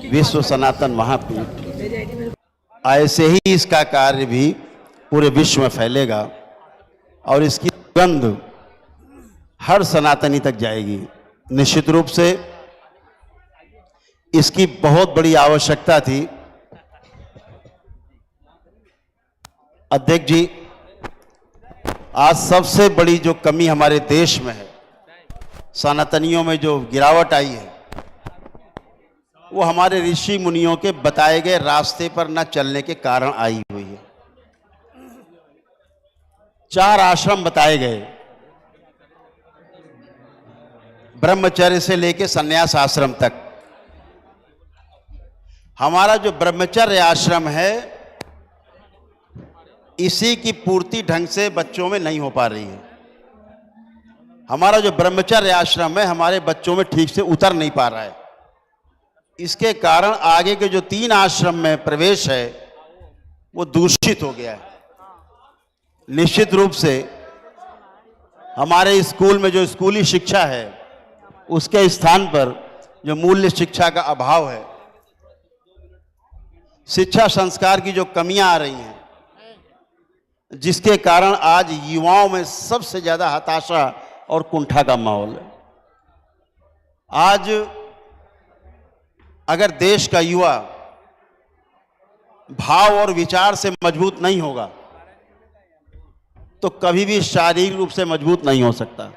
विश्व सनातन महापीठ, ऐसे ही इसका कार्य भी पूरे विश्व में फैलेगा और इसकी सुगंध हर सनातनी तक जाएगी। निश्चित रूप से इसकी बहुत बड़ी आवश्यकता थी। अध्यक्ष जी, आज सबसे बड़ी जो कमी हमारे देश में है, सनातनियों में जो गिरावट आई है, वो हमारे ऋषि मुनियों के बताए गए रास्ते पर न चलने के कारण आई हुई है। 4 आश्रम बताए गए, ब्रह्मचर्य से लेकर संन्यास आश्रम तक। हमारा जो ब्रह्मचर्य आश्रम है, इसी की पूर्ति ढंग से बच्चों में नहीं हो पा रही है। हमारा जो ब्रह्मचर्य आश्रम है, हमारे बच्चों में ठीक से उतर नहीं पा रहा है। इसके कारण आगे के जो 3 आश्रम में प्रवेश है, वो दूषित हो गया है। निश्चित रूप से हमारे स्कूल में जो स्कूली शिक्षा है, उसके स्थान पर जो मूल्य शिक्षा का अभाव है, शिक्षा संस्कार की जो कमियां आ रही हैं, जिसके कारण आज युवाओं में सबसे ज्यादा हताशा और कुंठा का माहौल है। आज अगर देश का युवा भाव और विचार से मजबूत नहीं होगा, तो कभी भी शारीरिक रूप से मजबूत नहीं हो सकता।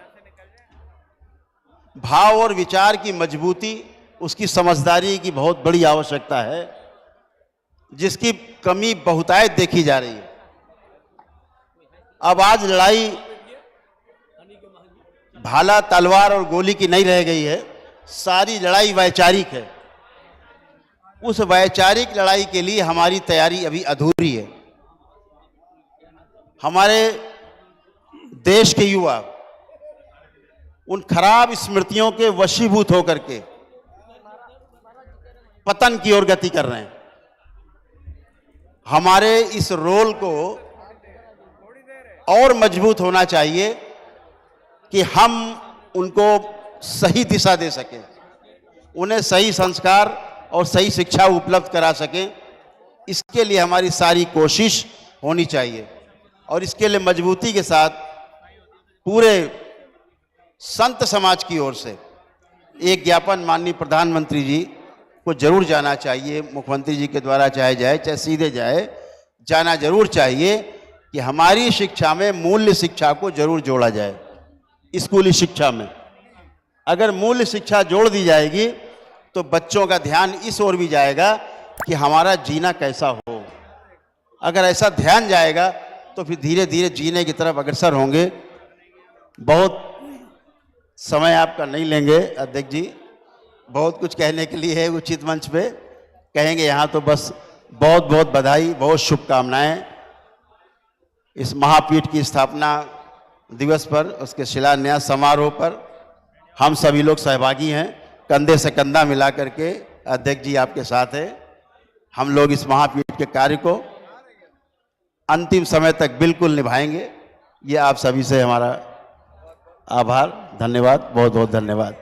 भाव और विचार की मजबूती, उसकी समझदारी की बहुत बड़ी आवश्यकता है, जिसकी कमी बहुतायत देखी जा रही है। अब आज लड़ाई भाला तलवार और गोली की नहीं रह गई है, सारी लड़ाई वैचारिक है। उस वैचारिक लड़ाई के लिए हमारी तैयारी अभी अधूरी है। हमारे देश के युवा उन खराब स्मृतियों के वशीभूत होकर के पतन की ओर गति कर रहे हैं। हमारे इस रोल को और मजबूत होना चाहिए कि हम उनको सही दिशा दे सकें, उन्हें सही संस्कार और सही शिक्षा उपलब्ध करा सकें। इसके लिए हमारी सारी कोशिश होनी चाहिए और इसके लिए मजबूती के साथ पूरे संत समाज की ओर से एक ज्ञापन माननीय प्रधानमंत्री जी को जरूर जाना चाहिए। मुख्यमंत्री जी के द्वारा चाहे जाए चाहे सीधे जाए, जाना जरूर चाहिए कि हमारी शिक्षा में मूल्य शिक्षा को जरूर जोड़ा जाए। स्कूली शिक्षा में अगर मूल्य शिक्षा जोड़ दी जाएगी तो बच्चों का ध्यान इस ओर भी जाएगा कि हमारा जीना कैसा हो। अगर ऐसा ध्यान जाएगा तो फिर धीरे धीरे जीने की तरफ अग्रसर होंगे। बहुत समय आपका नहीं लेंगे अध्यक्ष जी, बहुत कुछ कहने के लिए है उचित मंच पे कहेंगे। यहाँ तो बस बहुत बहुत बधाई, बहुत शुभकामनाएं इस महापीठ की स्थापना दिवस पर, उसके शिलान्यास समारोह पर हम सभी लोग सहभागी हैं। कंधे से कंधा मिला करके अध्यक्ष जी आपके साथ है। हम लोग इस महापीठ के कार्य को अंतिम समय तक बिल्कुल निभाएंगे। ये आप सभी से हमारा आभार, धन्यवाद, बहुत बहुत धन्यवाद।